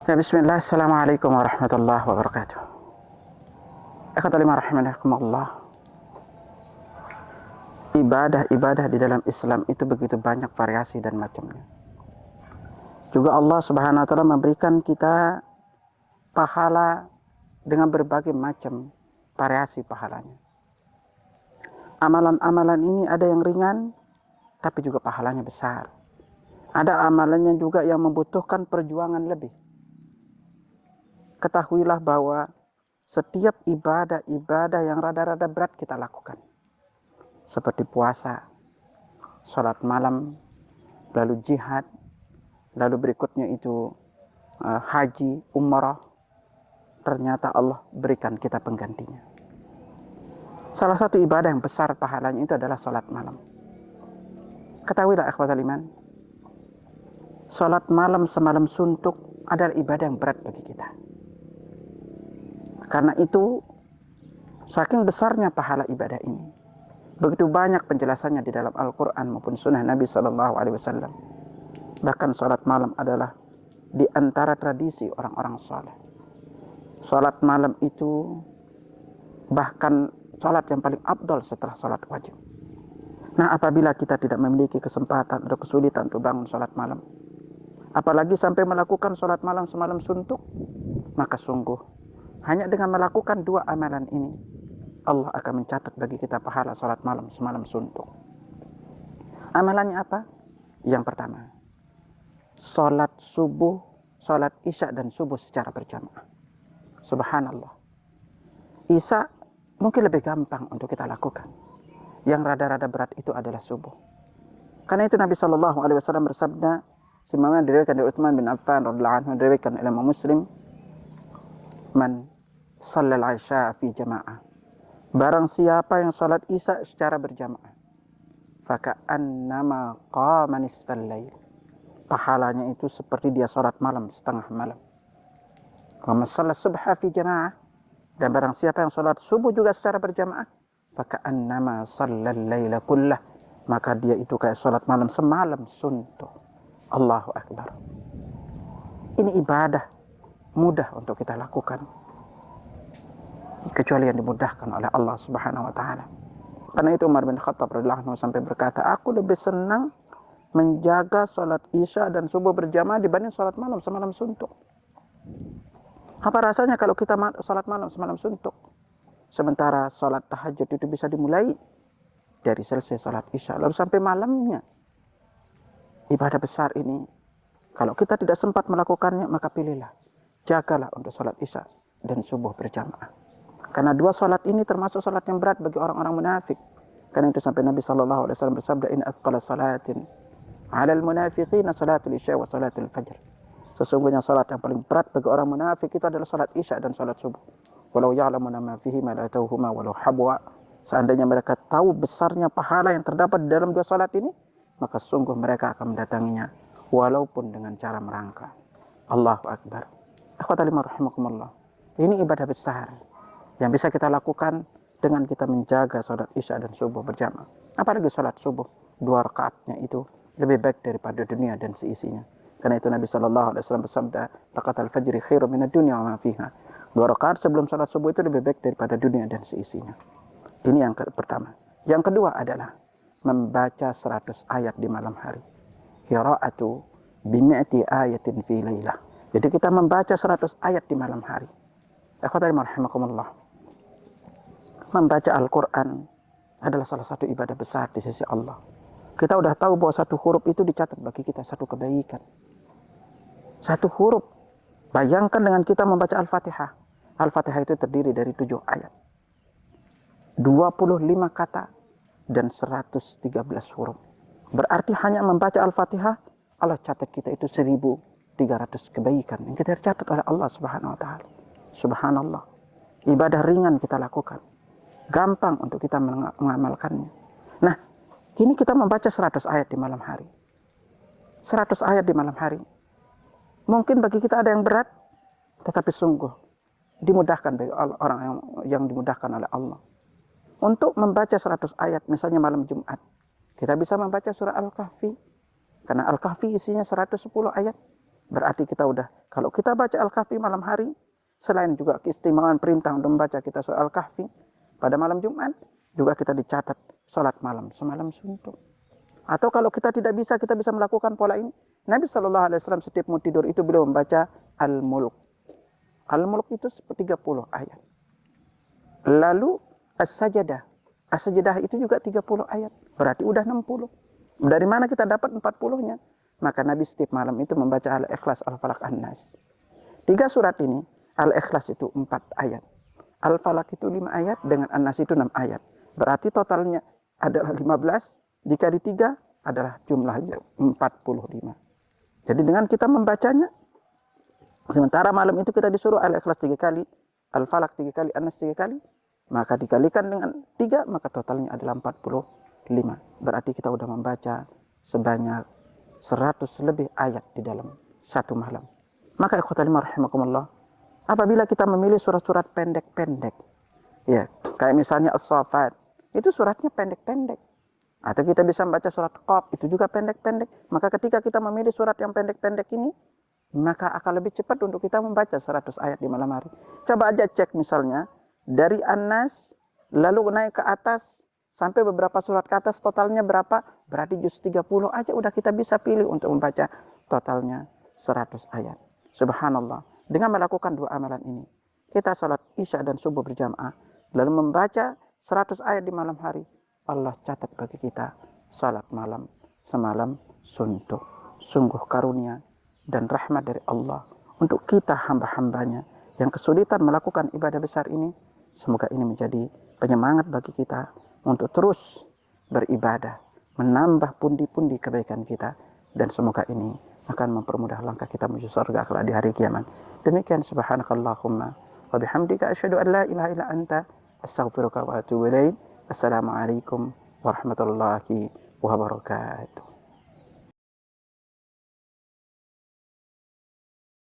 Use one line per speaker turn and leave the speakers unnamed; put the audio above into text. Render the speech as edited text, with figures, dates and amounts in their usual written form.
Ya, bismillah, assalamualaikum warahmatullahi wabarakatuh. Ikhwatal iman rahimakumullah. Ibadah-ibadah di dalam Islam itu begitu banyak variasi dan macamnya. Juga Allah Subhanahu wa taala memberikan kita pahala dengan berbagai macam variasi pahalanya. Amalan-amalan ini ada yang ringan tapi juga pahalanya besar. Ada amalannya juga yang membutuhkan perjuangan lebih. Ketahuilah bahwa setiap ibadah-ibadah yang rada-rada berat kita lakukan, seperti puasa, sholat malam, lalu jihad, lalu berikutnya itu haji, umrah, ternyata Allah berikan kita penggantinya. Salah satu ibadah yang besar pahalanya itu adalah sholat malam. Ketahuilah ikhwatal iman, sholat malam semalam suntuk adalah ibadah yang berat bagi kita. Karena itu, saking besarnya pahala ibadah ini, begitu banyak penjelasannya di dalam Al-Quran maupun Sunnah Nabi SAW. Bahkan sholat malam adalah di antara tradisi orang-orang soleh. Sholat malam itu bahkan sholat yang paling afdal setelah sholat wajib. Nah, apabila kita tidak memiliki kesempatan atau kesulitan untuk bangun sholat malam, apalagi sampai melakukan sholat malam semalam suntuk, maka sungguh hanya dengan melakukan dua amalan ini, Allah akan mencatat bagi kita pahala sholat malam semalam suntuk. Amalannya apa? Yang pertama, sholat subuh, sholat isya dan subuh secara berjamaah. Subhanallah. Isya mungkin lebih gampang untuk kita lakukan. Yang rada-rada berat itu adalah subuh. Karena itu Nabi SAW bersabda, sebagaimana diriwayatkan dari Utsman bin Affan radhiyallahu anhu, diriwayatkan oleh Imam Muslim, man shallal isya fi jamaah, barang siapa yang sholat isya secara berjamaah, faka'annama qama nisfal lail, pahalanya itu seperti dia sholat malam setengah malam. Wa man shalla subha fi jamaah, dan barang siapa yang sholat subuh juga secara berjamaah, faka'annama shallal laila kullah, maka dia itu kayak sholat malam semalam suntuk. Allahu Akbar. Ini ibadah mudah untuk kita lakukan, kecuali yang dimudahkan oleh Allah Subhanahu wa taala. Karena itu Umar bin Khattab radhiyallahu anhu sampai berkata, aku lebih senang menjaga sholat isya dan subuh berjamaah dibanding sholat malam semalam suntuk. Apa rasanya kalau kita sholat malam semalam suntuk, sementara sholat tahajud itu bisa dimulai dari selesai sholat isya lalu sampai malamnya. Ibadah besar ini, kalau kita tidak sempat melakukannya, maka pilihlah, jagalah untuk sholat isya dan subuh berjamaah. Karena dua sholat ini termasuk sholat yang berat bagi orang-orang munafik. Karena itu sampai Nabi SAW bersabda, in athqala salatin alal munafiqina salatul isya wa salatul fajr. Sesungguhnya sholat yang paling berat bagi orang munafik itu adalah sholat isya dan sholat subuh. Walau ya'lamuna ma fihima la atauhuma walau habwa. Seandainya mereka tahu besarnya pahala yang terdapat di dalam dua sholat ini, maka sungguh mereka akan mendatanginya walaupun dengan cara merangkak. Allahu Akbar. Ikhwatal iman rahimakumullah. Ini ibadah besar yang bisa kita lakukan dengan kita menjaga sholat isya dan subuh berjamaah. Apalagi sholat subuh, 2 rakaatnya itu lebih baik daripada dunia dan seisinya. Karena itu Nabi SAW bersabda, rakaat al-fajri khairu minad dunya wa ma fiha. 2 rakaat sebelum sholat subuh itu lebih baik daripada dunia dan seisinya. Ini yang pertama. Yang kedua adalah membaca 100 ayat di malam hari. Qira'atu bimi'ati ayatin fi lailah. Jadi kita membaca 100 ayat di malam hari. Ikhwatani rahimakumullah. Membaca Al-Quran adalah salah satu ibadah besar di sisi Allah. Kita udah tahu bahwa satu huruf itu dicatat bagi kita satu kebaikan. Satu huruf. Bayangkan dengan kita membaca Al-Fatihah. Al-Fatihah itu terdiri dari 7 ayat. 25 kata dan 113 huruf. Berarti hanya membaca Al-Fatihah, Allah catat kita itu 1.300 kebaikan yang kita catat oleh Allah Subhanahu wa taala. Subhanallah. Ibadah ringan kita lakukan. Gampang untuk kita mengamalkannya. Nah, kini kita membaca 100 ayat di malam hari. 100 ayat di malam hari. Mungkin bagi kita ada yang berat, tetapi sungguh dimudahkan bagi orang yang dimudahkan oleh Allah. Untuk membaca 100 ayat, misalnya malam Jumat, kita bisa membaca surah Al-Kahfi. Karena Al-Kahfi isinya 110 ayat. Berarti kita udah, kalau kita baca Al-Kahfi malam hari, selain juga keistimewaan perintah untuk membaca kita surah Al-Kahfi pada malam Jumat, juga kita dicatat sholat malam semalam suntuk. Atau kalau kita tidak bisa, kita bisa melakukan pola ini. Nabi SAW setiap mau tidur itu beliau membaca Al-Mulk. Al-Mulk itu 30 ayat. Lalu As-Sajadah. As-Sajadah itu juga 30 ayat. Berarti udah 60. Dari mana kita dapat 40-nya? Maka Nabi setiap malam itu membaca Al-Ikhlas, Al-Falaq, An-Nas. 3 surat ini, Al-Ikhlas itu 4 ayat. Al-Falaq itu 5 ayat, dengan An-Nas itu 6 ayat. Berarti totalnya adalah 15, dikali 3 adalah jumlahnya 45. Jadi dengan kita membacanya, sementara malam itu kita disuruh Al-Ikhlas 3 kali, Al-Falaq 3 kali, An-Nas 3 kali, maka dikalikan dengan 3, maka totalnya adalah 45. Berarti kita sudah membaca sebanyak 100 lebih ayat di dalam satu malam. Maka ikhwatal iman rahimakumullah, apabila kita memilih surat-surat pendek-pendek, ya, kayak misalnya As-Saffat, itu suratnya pendek-pendek. Atau kita bisa membaca surat Qaf, itu juga pendek-pendek. Maka ketika kita memilih surat yang pendek-pendek ini, maka akan lebih cepat untuk kita membaca 100 ayat di malam hari. Coba aja cek misalnya, dari An-Nas, lalu naik ke atas, sampai beberapa surat ke atas, totalnya berapa? Berarti juz 30 aja udah kita bisa pilih untuk membaca totalnya 100 ayat. Subhanallah. Dengan melakukan 2 amalan ini, kita sholat isya dan subuh berjamaah, lalu membaca 100 ayat di malam hari, Allah catat bagi kita salat malam semalam suntuk. Sungguh karunia dan rahmat dari Allah untuk kita hamba-hambanya yang kesulitan melakukan ibadah besar ini. Semoga ini menjadi penyemangat bagi kita untuk terus beribadah, menambah pundi-pundi kebaikan kita, dan semoga ini akan mempermudah langkah kita menuju surga kelak di hari kiamat. Demikian, subhanakallahumma wa bihamdika asyhadu an la ilaha illa anta astaghfiruka wa atubu ilaik. Assalamualaikum warahmatullahi wabarakatuh.